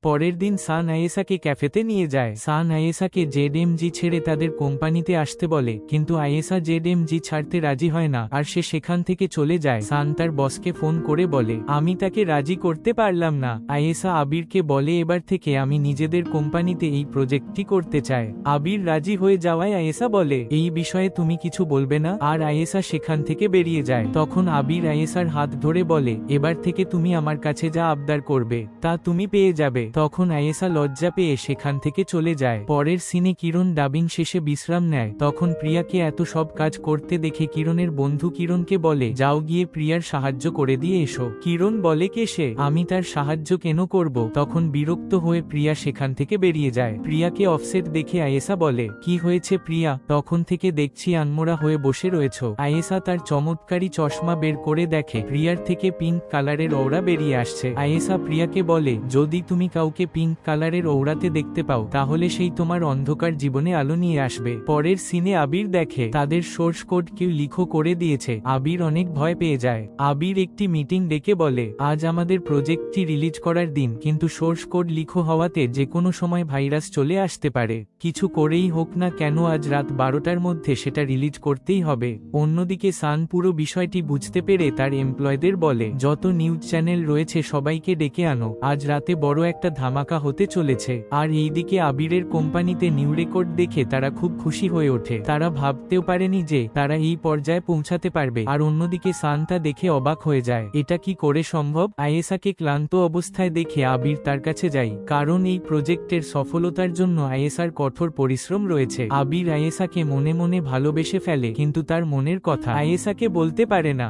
পরের দিন সান আয়েসাকে ক্যাফেতে নিয়ে যায়। সান আয়েসাকে জেডএমজি ছেড়ে তাদের কোম্পানিতে আসতে বলে, কিন্তু আয়েসা জেডএমজি ছাড়তে রাজি হয় না আর সে সেখান থেকে চলে যায়। সান তার বসকে ফোন করে বলে, আমি তাকে রাজি করতে পারলাম না। আয়েসা আবিরকে বলে, এবার থেকে আমি নিজেদের কোম্পানিতে এই প্রজেক্টটি করতে চাই। আবির রাজি হয়ে যাওয়ায় আয়েসা বলে, এই বিষয়ে তুমি কিছু বলবে না। আর আয়েসা সেখান থেকে বেরিয়ে যায়। তখন আবির আয়েসার হাত ধরে বলে, এবার থেকে তুমি আমার কাছে যা আবদার করবে তা তুমি পেয়ে যাবে। তখন আয়েসা লজ্জা পেয়ে সেখান থেকে চলে যায়। পরের সিনে কিরণ ডাবিং শেষে বিশ্রাম নেয়। তখন প্রিয়াকে এত সব কাজ করতে দেখে কিরণের বন্ধু কিরণকে বলে, যাও গিয়ে প্রিয়ার সাহায্য করে দিয়ে এসো। কিরণ বলে, কে সে? আমি তার সাহায্য কেন করব? তখন বিরক্ত হয়ে প্রিয়া সেখান থেকে বেরিয়ে যায়। প্রিয়াকে অফসেট দেখে আয়েসা বলে, কি হয়েছে প্রিয়া? তখন থেকে দেখছি আনমোড়া হয়ে বসে রয়েছো। আয়েসা তার চমৎকারী চশমা বের করে দেখে প্রিয়ার থেকে পিঙ্ক কালারের ওড়া বেরিয়ে আসছে। আয়েসা প্রিয়াকে বলে, যদি তুমি কাউকে পিঙ্ক কালারের ওড়াতে দেখতে পাও তাহলে সেই তোমার অন্ধকার জীবনে আলো নিয়ে আসবে। পরের সিনে আবির দেখে তাদের সোর্স কোড কেউ লিখো করে দিয়েছে। আবির অনেক ভয় পেয়ে যায়। আবির একটি মিটিং ডেকে বলে, আজ আমাদের প্রজেক্টটি রিলিজ করার দিন, কিন্তু সোর্স কোড লিখো হওয়াতে যে কোনো সময় ভাইরাস চলে আসতে পারে। কিছু করেই হোক না কেন আজ রাত 12টার মধ্যে সেটা রিলিজ করতেই হবে। অন্যদিকে সান পুরো বিষয়টি বুঝতে পেরে তার এমপ্লয়দের বলে, যত নিউজ চ্যানেল রয়েছে সবাইকে ডেকে আনো, আজ রাতে বড় একটা ধামাকা হতে চলেছে। আর এইদিকে আবিরের কোম্পানিতে নিউ রেকর্ড দেখে তারা খুব খুশি হয়ে ওঠে। তারা ভাবতেও পারেনি যে তারা এই পর্যায়ে পৌঁছাতে পারবে। আর অন্যদিকে সান তা দেখে অবাক হয়ে যায়, এটা কি করে সম্ভব? আয়েসাকে ক্লান্ত অবস্থায় দেখে আবির তার কাছে যায়, কারণ এই প্রজেক্টের সফলতার জন্য আয়েসার কঠোর পরিশ্রম রয়েছে। আবির আয়েসাকে মনে মনে ভালোবেসে ফেলে, কিন্তু তার মনের কথা আয়েসাকে বলতে পারে না।